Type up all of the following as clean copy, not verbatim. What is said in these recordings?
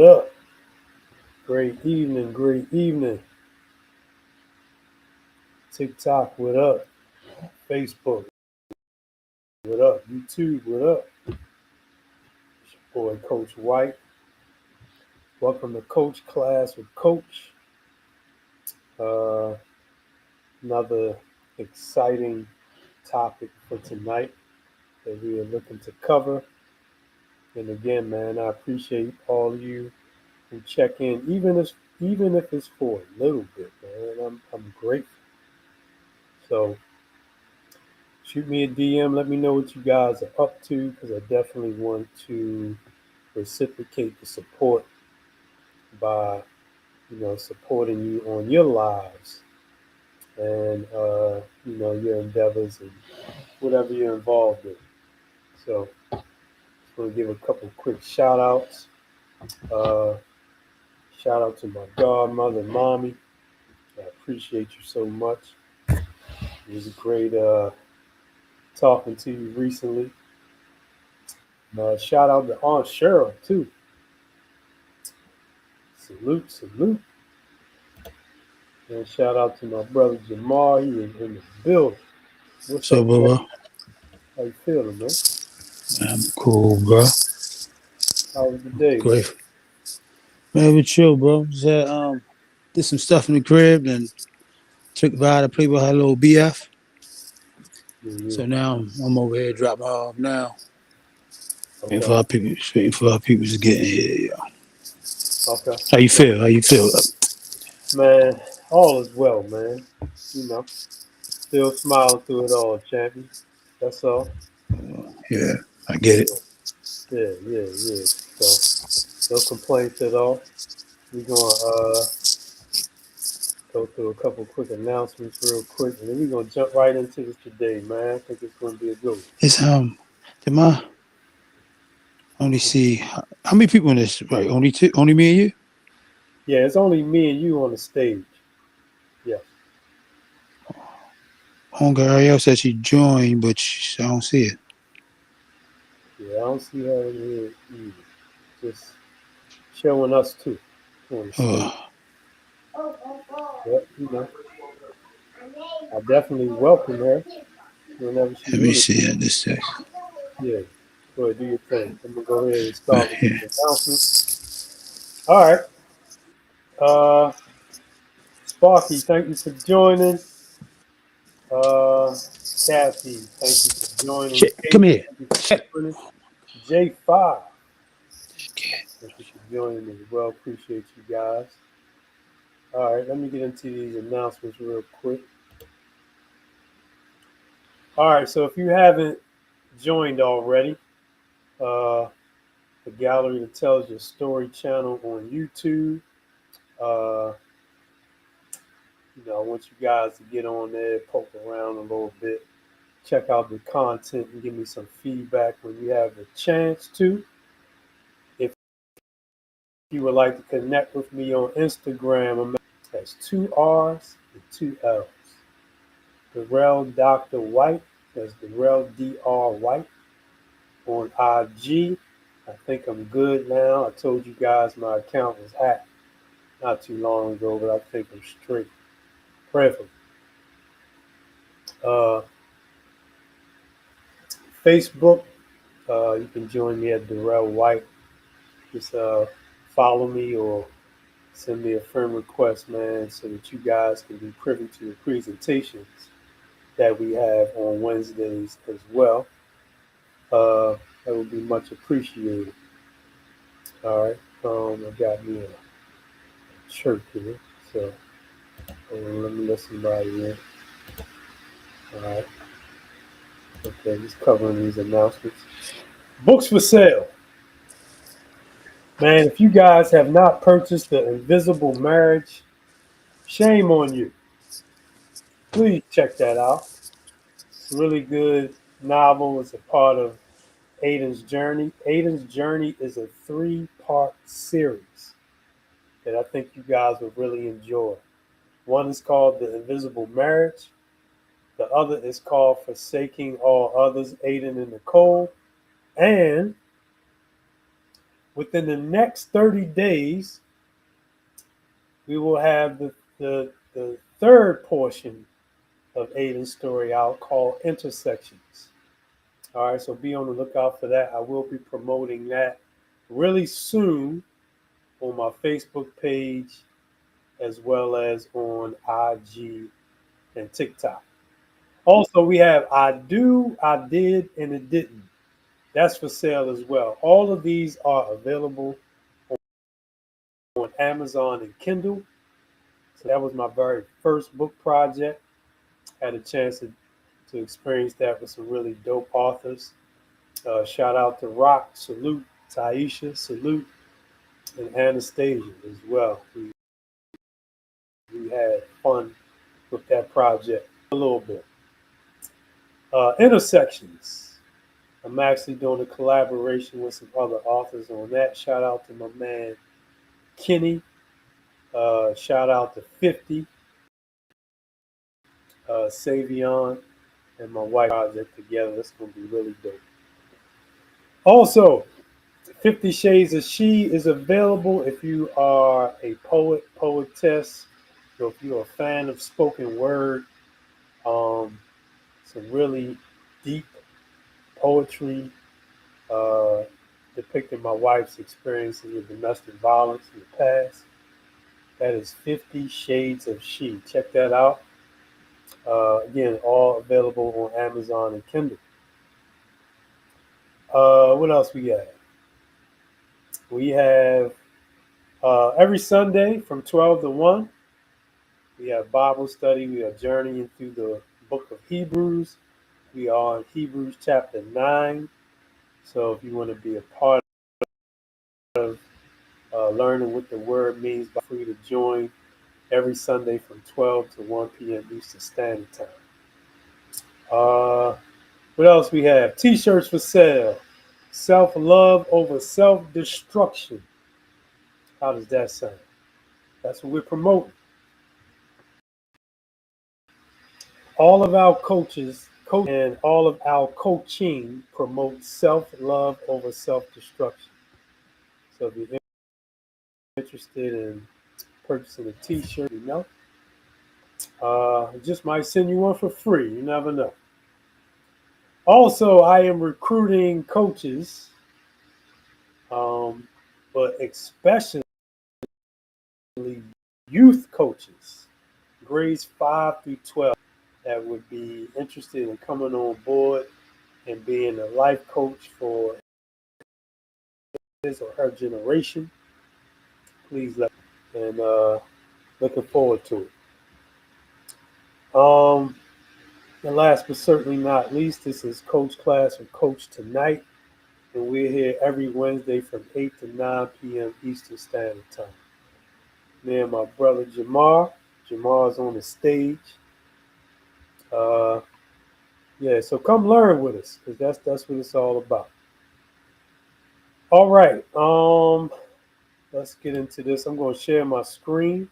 Up. Great evening, great evening. TikTok, what up? Facebook, what up? YouTube, what up? It's your boy, Coach White. Welcome to Coach Class with Coach. Uh, Another exciting topic for tonight that we are looking to cover. And again, man, I appreciate all of you who check in, even if it's for a little bit, man. I'm grateful. So shoot me a DM. Let me know what you guys are up to because I definitely want to reciprocate the support by supporting you on your lives and your endeavors and whatever you're involved in. So just want to give a couple quick shout outs. Uh, Shout out to my godmother, mommy. I appreciate you so much. It was great talking to you recently. Shout out to Aunt Cheryl too. Salute, salute. And shout out to my brother Jamal. He was in the building. What's So, up, Jay? Bubba, How you feeling, man? I'm cool, bro. How was the day, man? Grateful. Man, we chill, bro. Just did some stuff in the crib, then took by to play with her little BF. Yeah, yeah. So now I'm over here dropping her off now. Okay, Waiting for our people to get in here. Yeah. okay, How you okay. feel? How you feel? Man, all is well, man. You know, still smiling through it all, champion. That's all. Yeah, I get it. Yeah, yeah, yeah. So, no complaints at all. We're gonna go through a couple quick announcements real quick, and then we're gonna jump right into this today, man. I think it's gonna be a good It's did my only one. see how many people in this? Right, only two, only me and you. Yeah, it's only me and you on the stage. Yes. Homegirl Ariel said she joined, but I don't see it. Yeah, I don't see her in here either. Just showing us too on the stage. Uh, But I definitely welcome her whenever she's Let me with us. see at this text. Yeah, go ahead, do your thing. I'm gonna go ahead and Right start with here. these announcements. All right, uh, Sparky, thank you for joining. Uh, Kathy, thank you for joining. Shit, come Kate, here. thank you Shit. for joining. J5, thank you for joining as well. Appreciate you guys. All right, let me get into these announcements real quick. All right, so if you haven't joined already, uh, the Gallery that Tells Your Story channel on YouTube. Uh, I want you guys to get on there, poke around a little bit, check out the content, and give me some feedback when you have the chance to. If you would like to connect with me on Instagram, that's two R's and two L's. Darrell Dr. White, that's Darrell Dr. White on IG. I think I'm good now. I told you guys my account was hacked not too long ago, but I think I'm straight. Prayerfully. Uh, Facebook, you can join me at Darrell White. Just follow me or send me a friend request, man, so that you guys can be privy to the presentations that we have on Wednesdays as well. That would be much appreciated. All right. I got me a chirp here, so let me let somebody in. All right. Okay, just covering these announcements. Books for sale. Man, if you guys have not purchased The Invisible Marriage, shame on you. Please check that out. It's a really good novel. It's a part of Aiden's Journey. Aiden's Journey is a three-part series that I think you guys will really enjoy. One is called The Invisible Marriage. The other is called Forsaking All Others, Aiden and Nicole. And within the next 30 days, we will have the third portion of Aiden's story out called Intersections. All right, so be on the lookout for that. I will be promoting that really soon on my Facebook page as well as on IG and TikTok. Also, we have I Do, I Did, and It Didn't. That's for sale as well. All of these are available on Amazon and Kindle. So that was my very first book project. Had a chance to experience that with some really dope authors. Shout out to Rock, salute, Taisha, salute, and Anastasia as well. We had fun with that project a little bit. Intersections. I'm actually doing a collaboration with some other authors on that. Shout out to my man Kenny. Shout out to 50, Savion, and my wife project together. That's going to be really dope. Also, 50 Shades of She is available if you are a poet, poetess, or if you're a fan of spoken word. Some really deep poetry uh, depicting my wife's experiences with domestic violence in the past. That is 50 Shades of She. Check that out. Again, all available on Amazon and Kindle. What else we got? We have every Sunday from 12 to 1, we have Bible study. We are journeying through the book of Hebrews. We are in Hebrews chapter 9. So if you want to be a part of learning what the word means, feel free to join every Sunday from 12 to 1 p.m. Eastern Standard Time. What else we have? T-shirts for sale. Self-love over self-destruction. How does that sound? That's what we're promoting. All of our coaches and all of our coaching promotes self-love over self-destruction. So if you're interested in purchasing a T-shirt, just might send you one for free. You never know. Also, I am recruiting coaches, but especially youth coaches, grades 5 through 12, that would be interested in coming on board and being a life coach for his or her generation. Please let me, and looking forward to it. And last but certainly not least, this is Coach Class with Coach Tonight, and we're here every Wednesday from 8 to 9 p.m. Eastern Standard Time. Me and my brother Jamar. Jamar's on the stage. Yeah, so come learn with us because that's what it's all about. All right, let's get into this. I'm going to share my screen.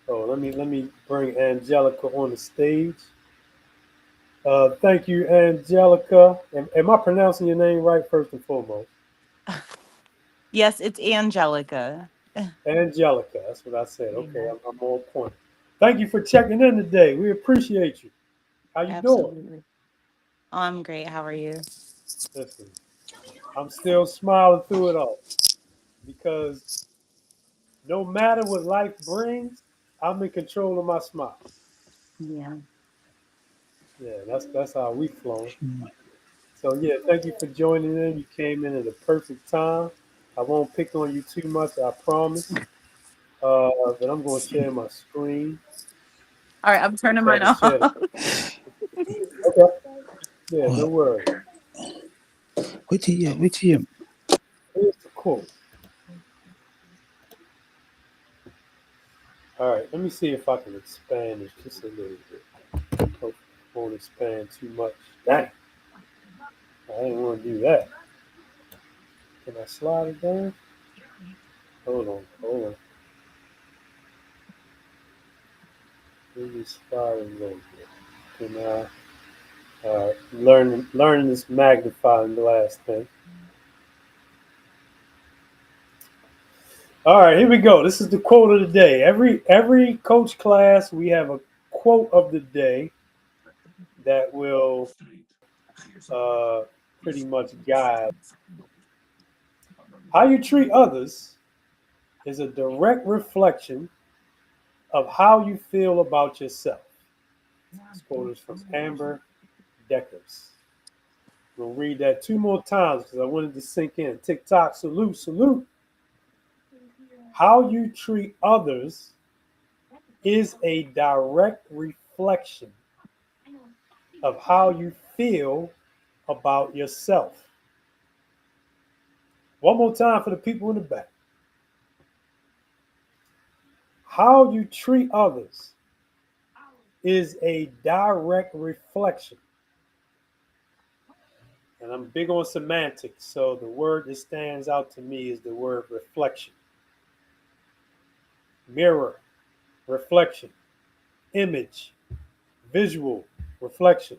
Oh, let me bring Angelica on the stage. Thank you, Angelica. Am I pronouncing your name right first and foremost? Yes, it's Angelica. Angelica, that's what I said. Okay, Yeah, I'm on point. Thank you for checking in today. We appreciate you. How you doing? absolutely. I'm great. How are you? Listen, I'm still smiling through it all because no matter what life brings, I'm in control of my smile. Yeah. Yeah, that's how we flowing. So yeah, thank you for joining in. You came in at a perfect time. I won't pick on you too much, I promise. But I'm going to share my screen All right, I'm turning so I mine can share the. off. Okay. Yeah, no Well, worries. wait till you. Here's the quote. All right, let me see if I can expand this just a little bit. Hope I won't expand too much. Dang, I didn't want to do that. Can I slide it down? Hold on. Let me slide it a little bit. Can I? Learning this magnifying glass thing. All right, here we go. This is the quote of the day. Every coach class, we have a quote of the day that will uh, pretty much guide how you treat others is a direct reflection of how you feel about yourself. This quote is from Amber Deckers. We'll read that two more times because I wanted to sink in. TikTok, salute, salute. How you treat others is a direct reflection of how you feel about yourself. One more time for the people in the back. How you treat others is a direct reflection. And I'm big on semantics, so the word that stands out to me is the word reflection. Mirror, reflection. Image, visual, reflection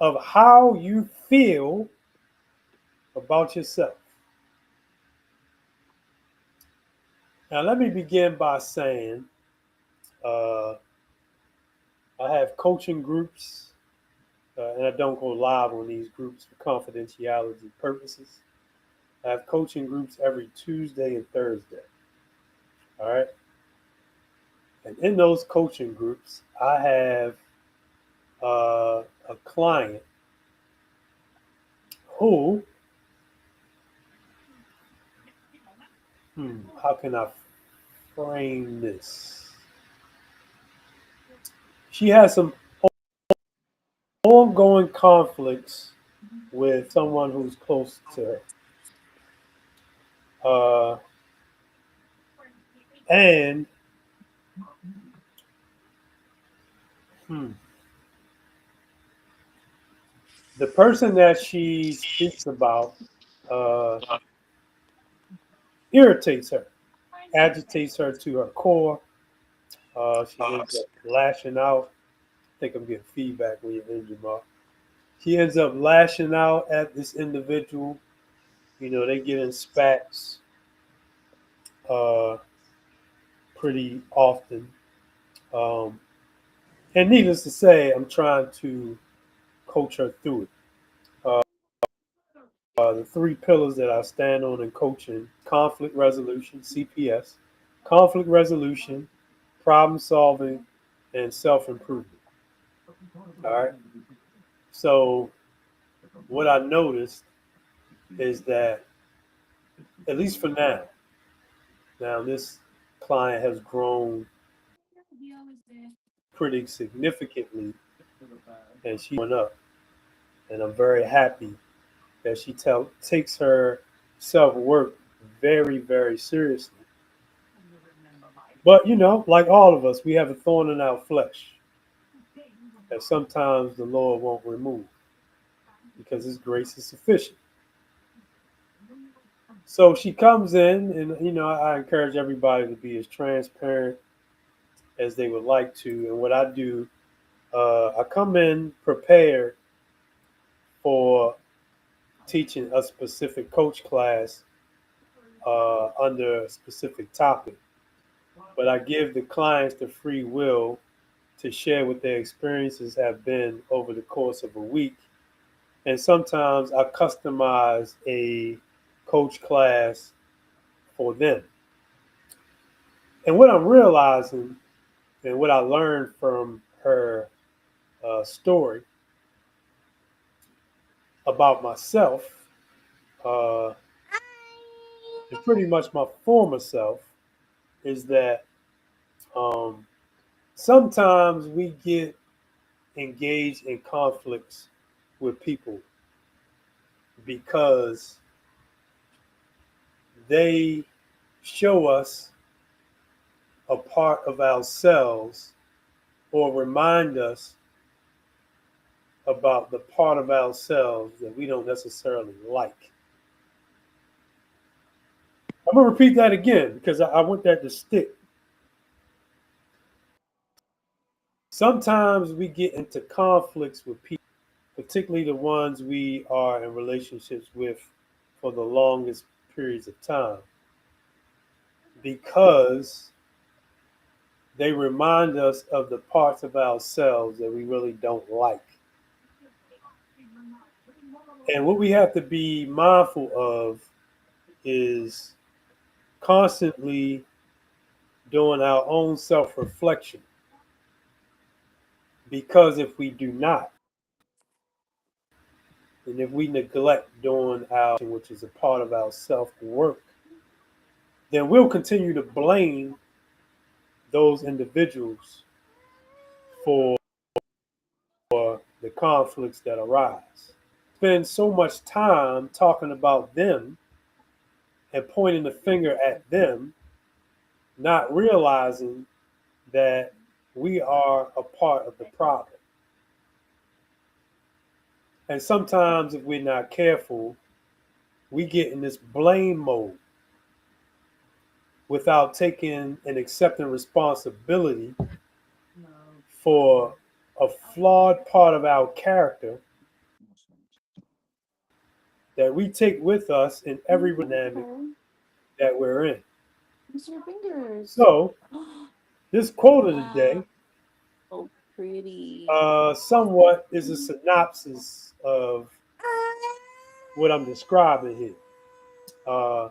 of how you feel about yourself. Now, let me begin by saying I have coaching groups, and I don't go live on these groups for confidentiality purposes. I have coaching groups every Tuesday and Thursday. All right. And in those coaching groups, I have a client who, how can I frame this? She has some ongoing conflicts with someone who's close to her. And the person that she speaks about irritates her, agitates her to her core. She ends up lashing out. I think I'm getting feedback when you're in, Jamal. She ends up lashing out at this individual. You know, they get in spats pretty often. And needless to say, I'm trying to coach her through it. The three pillars that I stand on in coaching: conflict resolution, CPS, conflict resolution, problem solving, and self improvement. All right. So, what I noticed is that, at least for now this client has grown pretty significantly and she went up. And I'm very happy that she takes her self work very, very seriously. But, you know, like all of us, we have a thorn in our flesh that sometimes the Lord won't remove because His grace is sufficient. So she comes in, and, you know, I encourage everybody to be as transparent as they would like to. And what I do, I come in prepared for teaching a specific coach class under a specific topic. But I give the clients the free will to share what their experiences have been over the course of a week. And sometimes I customize a coach class for them. And what I'm realizing and what I learned from her story about myself, and pretty much my former self, is that sometimes we get engaged in conflicts with people because they show us a part of ourselves or remind us about the part of ourselves that we don't necessarily like. I'm going to repeat that again because I want that to stick. Sometimes we get into conflicts with people particularly the ones we are in relationships with for the longest periods of time, because they remind us of the parts of ourselves that we really don't like. And what we have to be mindful of is constantly doing our own self reflection. Because if we do not, and if we neglect doing our, which is a part of our self work, then we'll continue to blame those individuals for the conflicts that arise. Spend so much time talking about them and pointing the finger at them, not realizing that we are a part of the problem. And sometimes, if we're not careful, we get in this blame mode without taking and accepting responsibility for a flawed part of our character that we take with us in every dynamic that we're in. Use your fingers. So, this quote of the day So pretty. somewhat is a synopsis of what I'm describing here.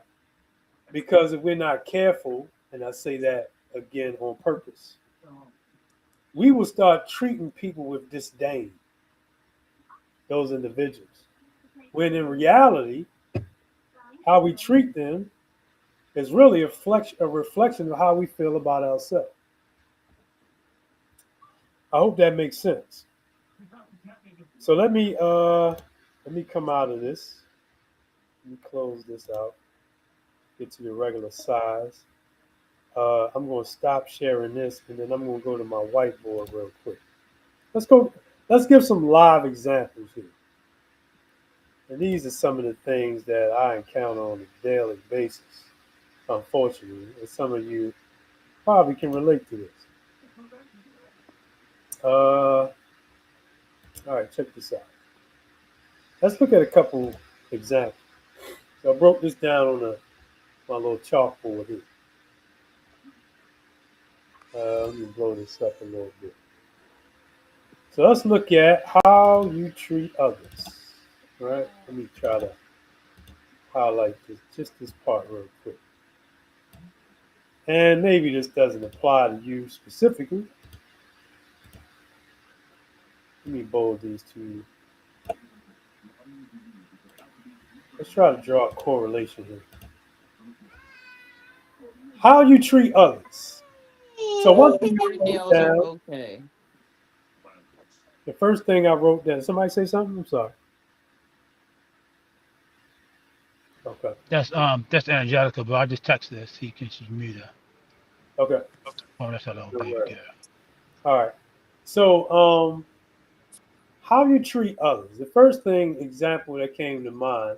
Because if we're not careful, and I say that again on purpose, we will start treating people with disdain, those individuals. When in reality, how we treat them is really a reflection of how we feel about ourselves. I hope that makes sense. So let me come out of this. Let me close this out. Get to the regular size. I'm going to stop sharing this, and then I'm going to go to my whiteboard real quick. Let's go. Let's give some live examples here. And these are some of the things that I encounter on a daily basis, unfortunately. And some of you probably can relate to this. All right, check this out. Let's look at a couple examples. So I broke this down on my little chalkboard here. Let me blow this up a little bit. So let's look at how you treat others. Right? Let me try to highlight just this part real quick. And maybe this doesn't apply to you specifically. Let me bold these two. Let's try to draw a correlation here. How you treat others. So one thing I wrote down, Okay. the first thing I wrote down, somebody say something? I'm sorry. Okay. That's Angelica, but I just texted her. See, can she mute her? Okay. Oh, that's her little No baby worries. girl. All right. So how you treat others. The first example that came to mind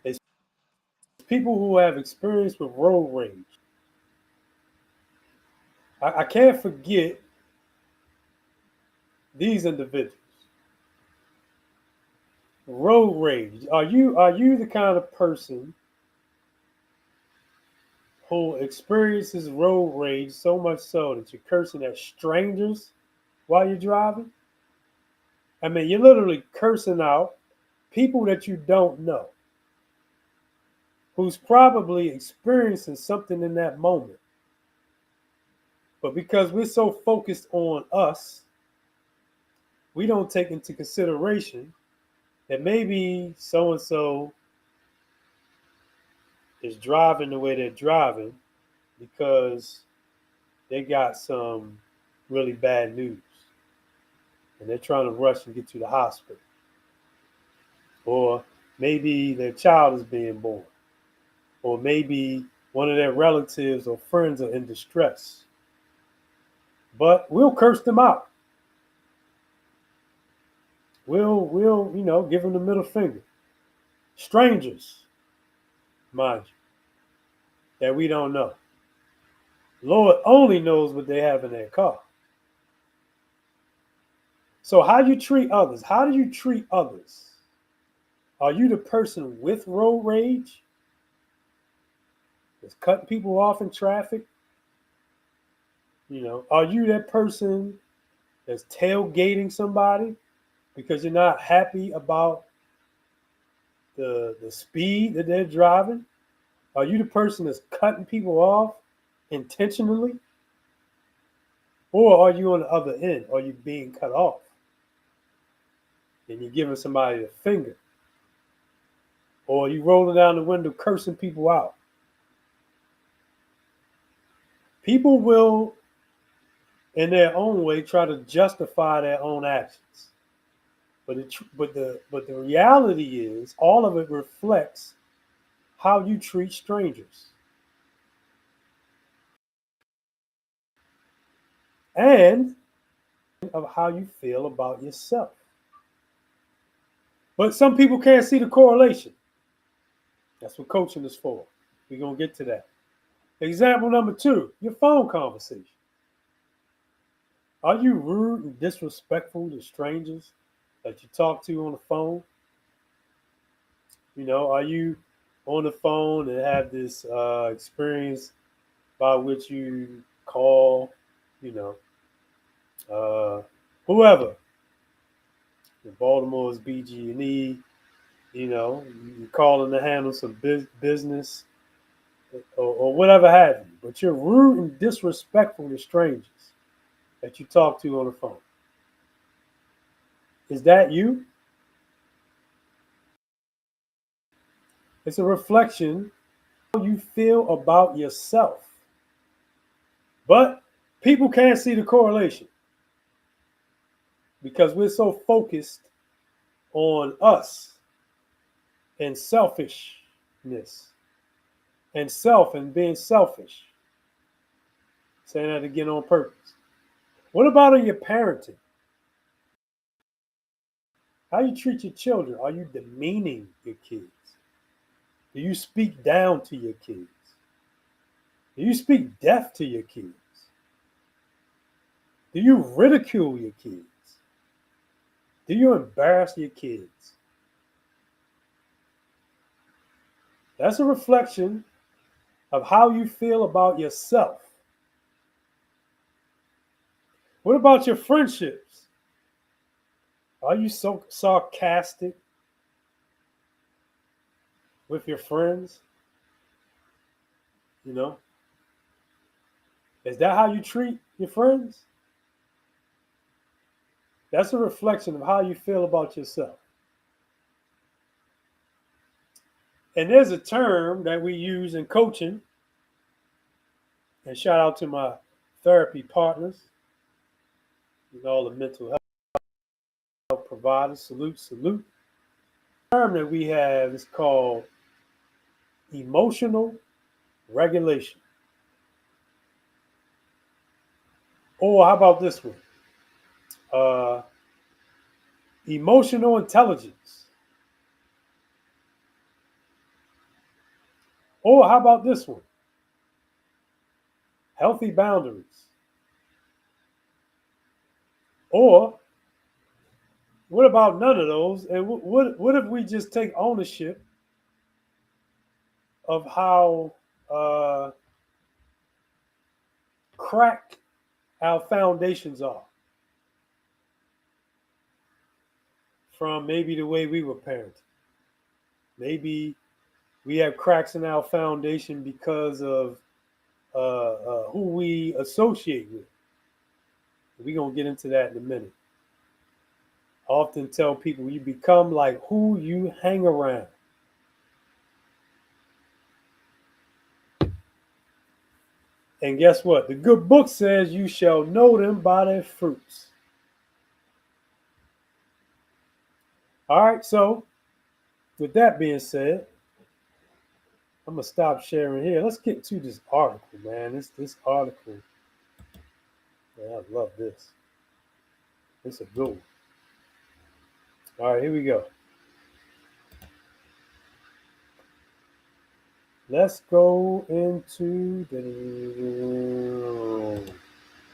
is people who have experience with road rage. I can't forget these individuals. Road rage. Are you the kind of person who experiences road rage so much so that you're cursing at strangers while you're driving? I mean, you're literally cursing out people that you don't know, who's probably experiencing something in that moment. But because we're so focused on us, we don't take into consideration that maybe so and so is driving the way they're driving because they got some really bad news and they're trying to rush and get to the hospital. Or maybe their child is being born. Or maybe one of their relatives or friends are in distress. But we'll curse them out. We'll give them the middle finger. Strangers, mind you, that we don't know. Lord only knows what they have in their car. So how you treat others? How do you treat others? Are you the person with road rage? That's cutting people off in traffic? Are you that person that's tailgating somebody because you're not happy about the speed that they're driving? Are you the person that's cutting people off intentionally? Or are you on the other end? Are you being cut off? And you're giving somebody the finger? Or are you rolling down the window cursing people out? People will, in their own way, try to justify their own actions. But the reality is, all of it reflects how you treat strangers and of how you feel about yourself. But some people can't see the correlation. That's what coaching is for. We're going to get to that. Example number 2, your phone conversation. Are you rude and disrespectful to strangers that you talk to on the phone? Are you on the phone and have this experience by which you call, whoever, the Baltimore's BG&E, you're calling to handle some business or whatever have you, but you're rude and disrespectful to strangers that you talk to on the phone. Is that you? It's a reflection of how you feel about yourself. But people can't see the correlation because we're so focused on us and selfishness and self and being selfish. Saying that again on purpose. What about in your parenting? How you treat your children? Are you demeaning your kids? Do you speak down to your kids? Do you speak death to your kids? Do you ridicule your kids? Do you embarrass your kids? That's a reflection of how you feel about yourself. What about your friendships? Are you so sarcastic with your friends? Is that how you treat your friends? That's a reflection of how you feel about yourself. And there's a term that we use in coaching, and shout out to my therapy partners and all the mental health providers. Salute. The term that we have is called emotional regulation. Or how about this one? Emotional intelligence. Or how about this one? Healthy boundaries. Or what about none of those? And what if we just take ownership of how cracked our foundations are from maybe the way we were parented? Maybe we have cracks in our foundation because of who we associate with. We're going to get into that in a minute. I often tell people you become like who you hang around. And guess what? The good book says you shall know them by their fruits. All right, so with that being said, I'm going to stop sharing here. Let's get to this article, man. This article, man, I love this. It's a good one. All right, here we go. Let's go into the...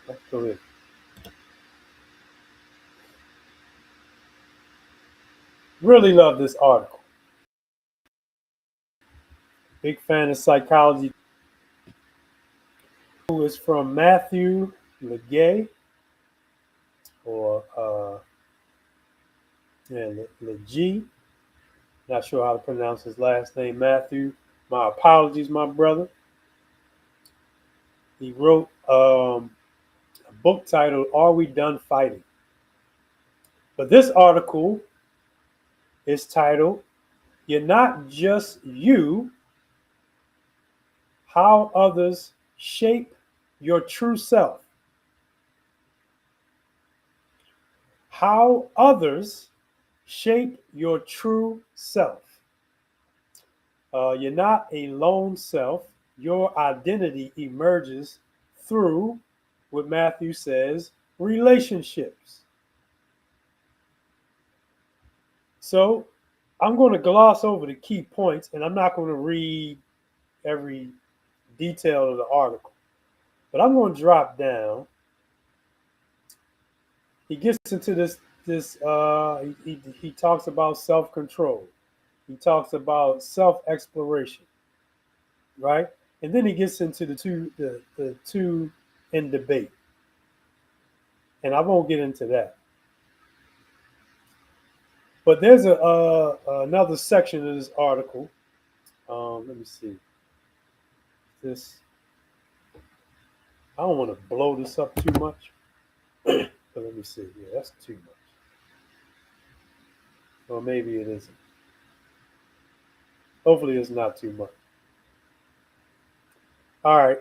Let's go here. Really love this article. Big fan of psychology. It's from Matthew Legay, or Legee. Not sure how to pronounce his last name, Matthew. My apologies, my brother. He wrote a book titled "Are We Done Fighting?" But this article is titled "You're Not Just You, How Others Shape Your True Self." How others shape your true self. You're not a lone self. Your identity emerges through what Matthew says, relationships. So I'm going to gloss over the key points, and I'm not going to read every detail of the article, but I'm going to drop down. He gets into this. He talks about self-control. He talks about self-exploration, right? And then he gets into the two in debate, and I won't get into that. But there's another section of this article. Let me see. This I don't want to blow this up too much, but let me see. Yeah, that's too much. Or maybe it isn't. Hopefully, it's not too much. All right.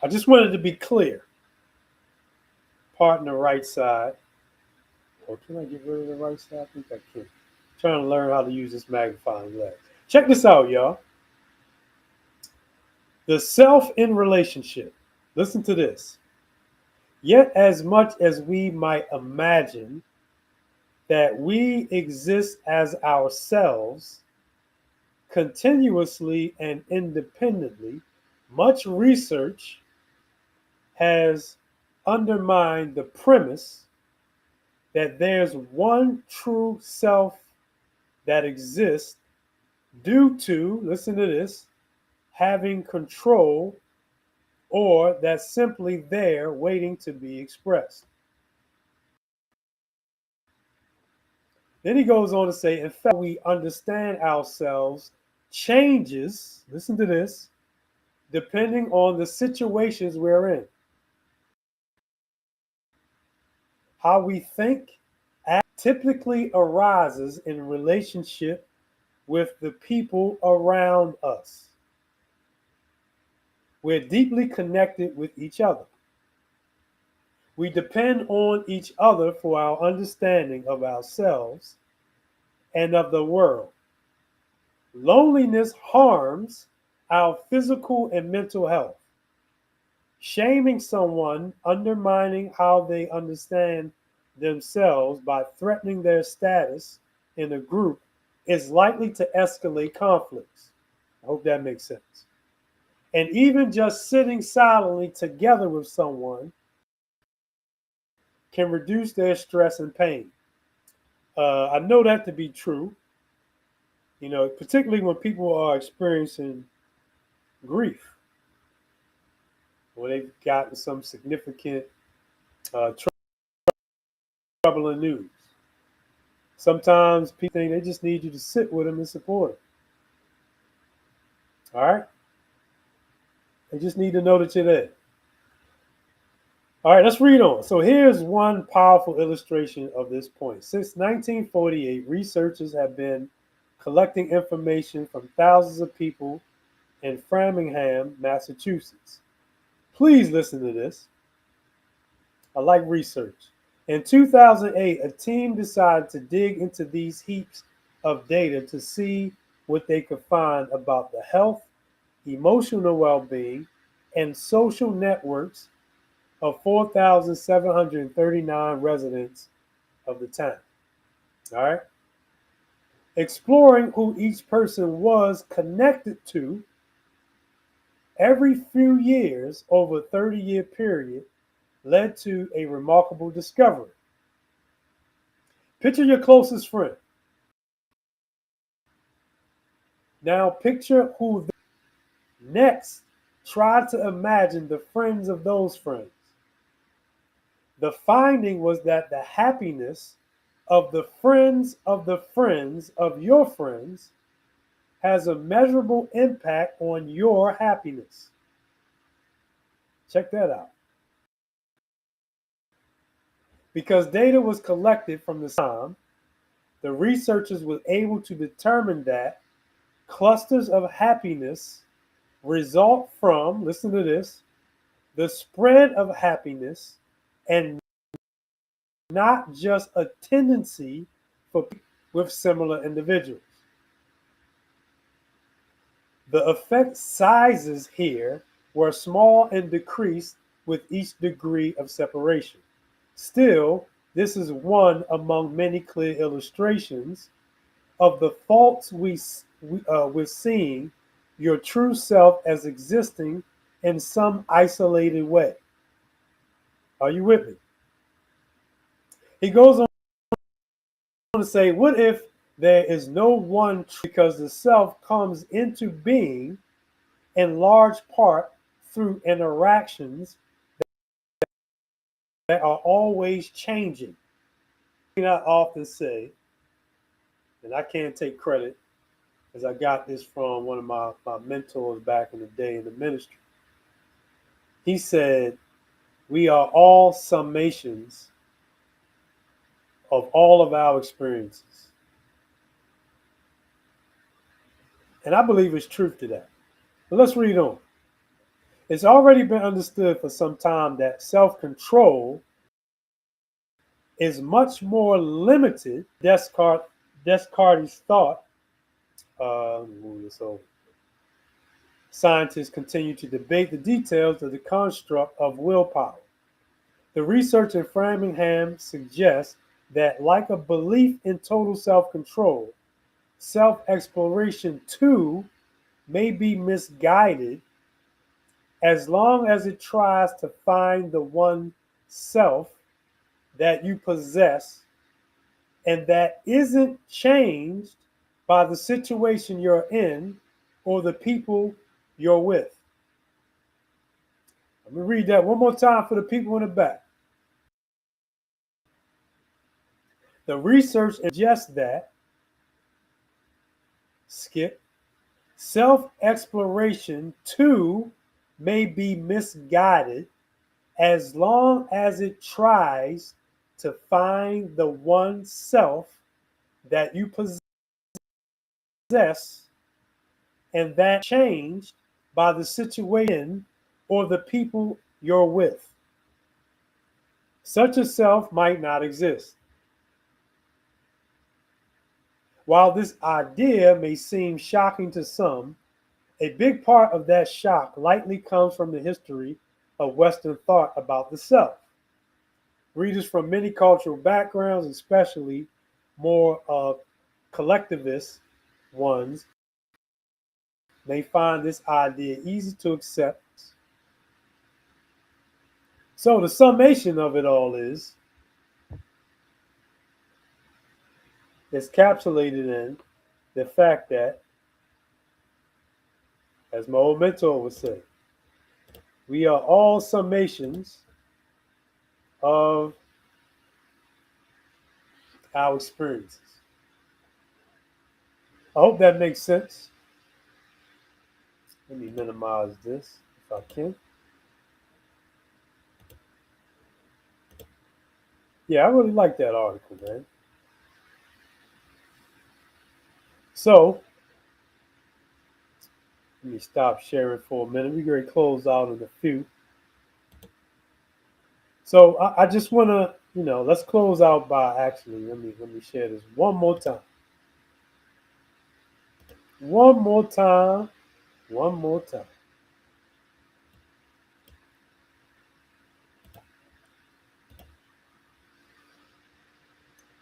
I just wanted to be clear. Part in the right side. Oh, can I get rid of the right side? I think I can. I'm trying to learn how to use this magnifying glass. Check this out, y'all. The self in relationship. Listen to this. Yet, as much as we might imagine that we exist as ourselves, continuously and independently, much research has undermined the premise that there's one true self that exists due to, listen to this, having control, or that's simply there waiting to be expressed. Then he goes on to say, in fact, we understand ourselves changes, listen to this, depending on the situations we're in. How we think typically arises in relationship with the people around us. We're deeply connected with each other. We depend on each other for our understanding of ourselves and of the world. Loneliness harms our physical and mental health. Shaming someone, undermining how they understand themselves by threatening their status in a group is likely to escalate conflicts. I hope that makes sense. And even just sitting silently together with someone can reduce their stress and pain. I know that to be true, particularly when people are experiencing grief, or they've gotten some significant troubling news. Sometimes people think they just need you to sit with them and support them. All right? They just need to know that you're there. All right, let's read on. So here's one powerful illustration of this point. Since 1948, researchers have been collecting information from thousands of people in Framingham, Massachusetts. Please listen to this. I like research. In 2008, a team decided to dig into these heaps of data to see what they could find about the health, emotional well-being, and social networks of 4,739 residents of the town. All right. Exploring who each person was connected to every few years over a 30-year period led to a remarkable discovery. Picture your closest friend. Now picture who next. Try to imagine the friends of those friends. The finding was that the happiness of the friends of the friends of your friends has a measurable impact on your happiness. Check that out. Because data was collected from the time, the researchers were able to determine that clusters of happiness result from, listen to this, the spread of happiness and not just a tendency for people with similar individuals. The effect sizes here were small and decreased with each degree of separation. Still, this is one among many clear illustrations of the faults we're seeing your true self as existing in some isolated way. Are you with me? He goes on to say, what if there is no one because the self comes into being in large part through interactions that are always changing? I often say, and I can't take credit, as I got this from one of my mentors back in the day in the ministry. He said, we are all summations of all of our experiences. And I believe there's truth to that. But let's read on. It's already been understood for some time that self-control is much more limited. Descartes' thought. Let me move this over. Scientists continue to debate the details of the construct of willpower. The research in Framingham suggests that, like a belief in total self-control, self-exploration too may be misguided as long as it tries to find the one self that you possess and that isn't changed by the situation you're in or the people you're with. Let me read that one more time for the people in the back. The research suggests that, skip, self-exploration too may be misguided as long as it tries to find the one self that you possess and that changed by the situation or the people you're with. Such a self might not exist. While this idea may seem shocking to some, a big part of that shock likely comes from the history of Western thought about the self. Readers from many cultural backgrounds, especially more collectivist ones, may find this idea easy to accept. So the summation of it all is encapsulated in the fact that, as my old mentor would say, we are all summations of our experiences. I hope that makes sense. Let me minimize this if I can. Yeah, I really like that article, man. So, let me stop sharing for a minute. We're going to close out in a few. So, I just want to, let's close out by actually, let me share this one more time. One more time. One more time.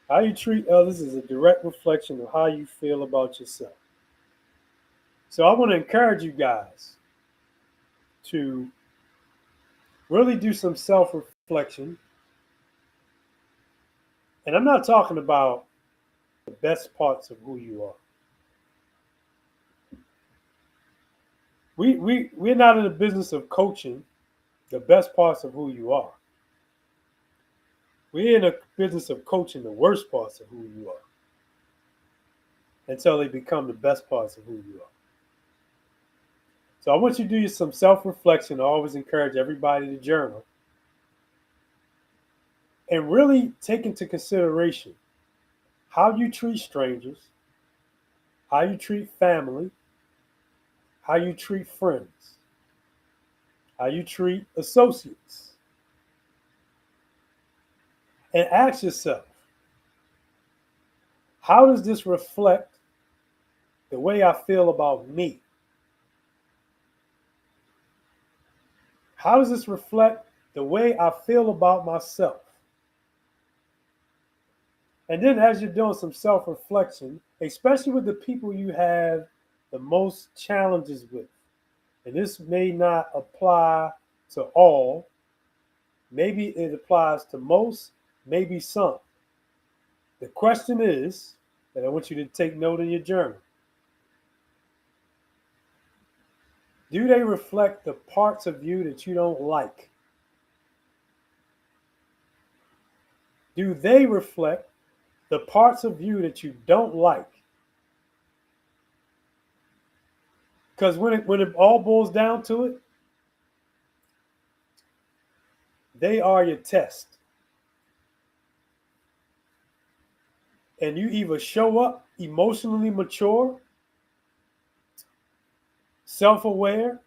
How you treat others is a direct reflection of how you feel about yourself. So I want to encourage you guys to really do some self-reflection. And I'm not talking about the best parts of who you are. we're not in the business of coaching the best parts of who you are. We're in the business of coaching the worst parts of who you are until they become the best parts of who you are. So I want you to do some self-reflection. I always encourage everybody to journal and really take into consideration how you treat strangers, how you treat family, how you treat friends, how you treat associates. And ask yourself, how does this reflect the way I feel about me? How does this reflect the way I feel about myself? And then as you're doing some self-reflection, especially with the people you have the most challenges with, and this may not apply to all, maybe it applies to most, maybe some. The question is, and I want you to take note in your journal, do they reflect the parts of you that you don't like? Do they reflect the parts of you that you don't like? Because when it all boils down to it, they are your test. And you either show up emotionally mature, self-aware,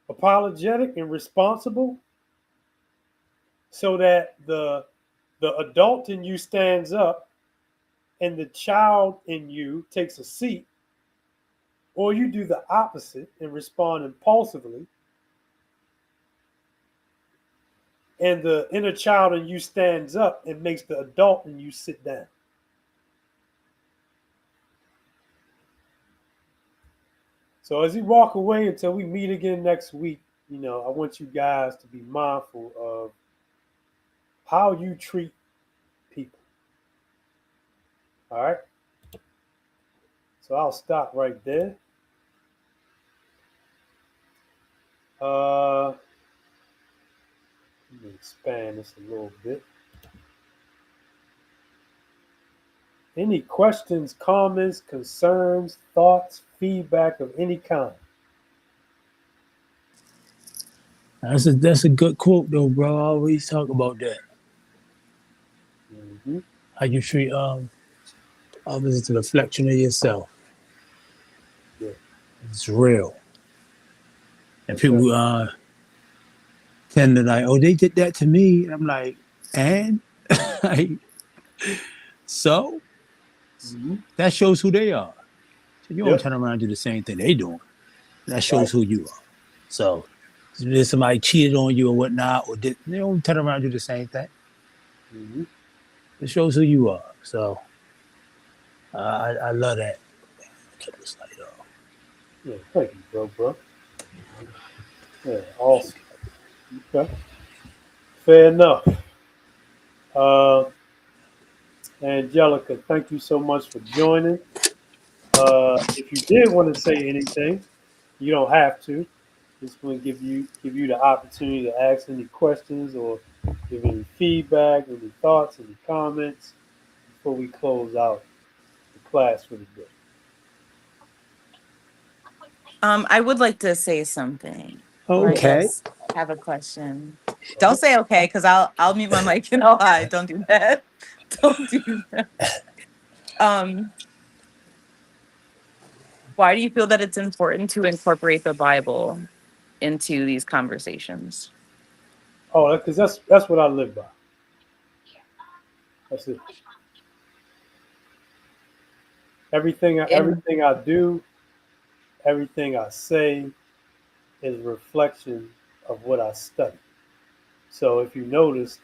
apologetic, and responsible, so that the adult in you stands up and the child in you takes a seat, or you do the opposite and respond impulsively, and the inner child in you stands up and makes the adult in you sit down. So as you walk away until we meet again next week, I want you guys to be mindful of how you treat people. All right? So I'll stop right there. Let me expand this a little bit. Any questions, comments, concerns, thoughts, feedback of any kind? That's a good quote though, bro. I always talk about that. Mm-hmm. How you treat others is a reflection of yourself. Yeah. It's real. And That's people right. tend to like, oh, they did that to me. And I'm like, and like, so Mm-hmm. that shows who they are. So you don't Yep. turn around and do the same thing they doing. That shows Right. who you are. So if somebody cheated on you or whatnot, or did they don't turn around and do the same thing. Mm-hmm. It shows who you are. So I love that. Keep this light off. Yeah. Thank you, bro. Yeah. Awesome. Okay. Fair enough. Uh, Angelica, thank you so much for joining. If you did want to say anything, you don't have to. Just want to give you the opportunity to ask any questions or give any feedback, any thoughts, any comments before we close out the class for the day. I would like to say something, or I Okay. guess have a question. Don't say okay, because I'll mute my mic and I'll hide. Don't do that. Don't do that. Um, why do you feel that it's important to incorporate the Bible into these conversations? Oh, because that's what I live by. That's it. In Everything I do, everything I say is a reflection of what I study. So if you noticed,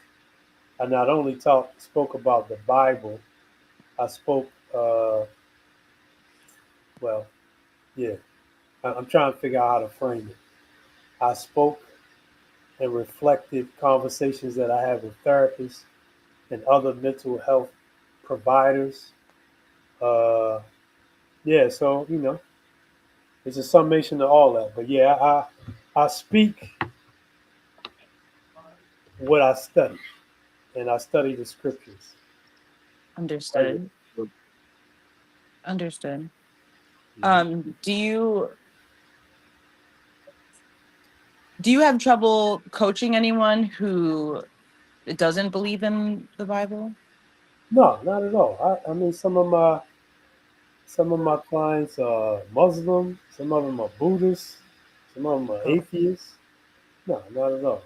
I not only spoke about the Bible, I spoke. Well, yeah. I'm trying to figure out how to frame it. I spoke and reflected conversations that I have with therapists and other mental health providers. Uh, yeah, so It's a summation of all that. But yeah, I speak what I study, and I study the scriptures. Right. Understood. Understood. Mhm. Do you have trouble coaching anyone who doesn't believe in the Bible? No, not at all. I mean, some of my clients are Muslim, some of them are Buddhists, some of them are Oh, atheists. No, not at all.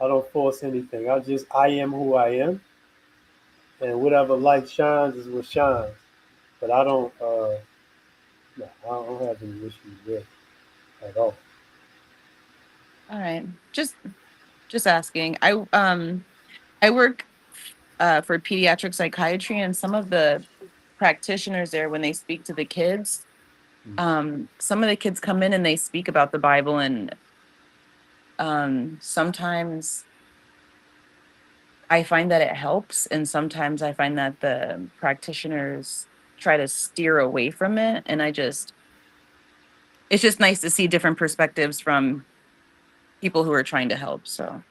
I don't force anything. I am who I am, and whatever light shines is what shines. But I don't no, I don't have any issues with at all. all right. Just asking. I work for pediatric psychiatry, and some of the practitioners there, when they speak to the kids, some of the kids come in and they speak about the Bible, and sometimes I find that it helps, and sometimes I find that the practitioners try to steer away from it, and it's just nice to see different perspectives from people who are trying to help. So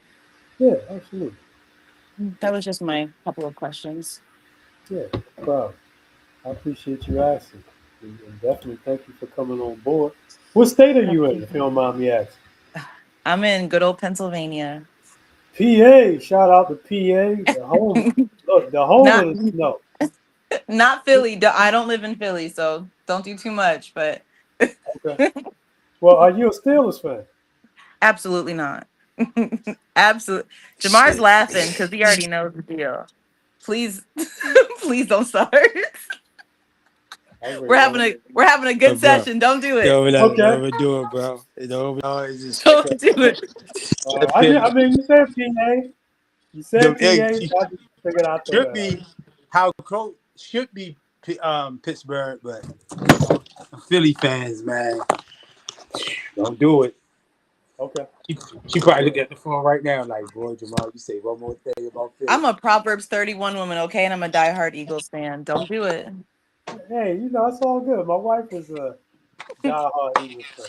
Yeah, absolutely. that was just my couple of questions. Yeah, no problem. I appreciate you asking. And definitely thank you for coming on board. What state are you in, if you don't mind me asking? I'm in good old Pennsylvania. PA. Shout out to PA, the home. Look, the home Not of the snow. not Philly. I don't live in Philly, so don't do too much, but Okay. Well, are you a Steelers fan? absolutely not. Absolutely. Jamar's Shit. laughing because he already knows the deal. Please, please don't start. I We're really having don't. a good Bro. session. Don't do it. Yo, we never, Okay. never do it, bro. Don't always just Don't do it. I mean, you said PA. You said Hey, PA, so I just figured I'd throw should that out. be how close should be Pittsburgh, but Philly fans, man, don't do it. Okay. She probably look at the phone right now, like, boy, Jamal, you say one more thing about Philly. I'm a Proverbs 31 woman, okay, and I'm a diehard Eagles fan. Don't do it. Hey, it's all good. My wife is a diehard Eagles fan.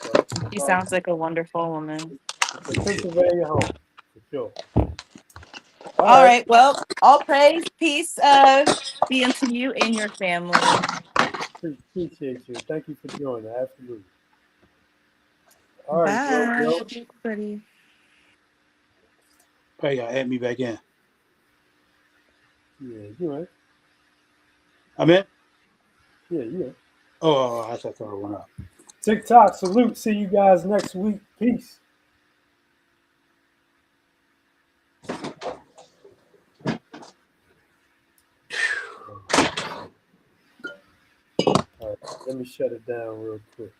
So it's She all sounds good. like a wonderful woman. It's a Pennsylvania home, for sure. All All right. right. Well, all praise, peace, be unto you and your family. Appreciate you. Thank you for joining. Absolutely. All right, Bye. Joe. Everybody. Hey, y'all add me back in. Yeah, you ain't. I'm in. Yeah, you ain't. Oh, I thought I went up. TikTok salute. See you guys next week. Peace. All right, let me shut it down real quick.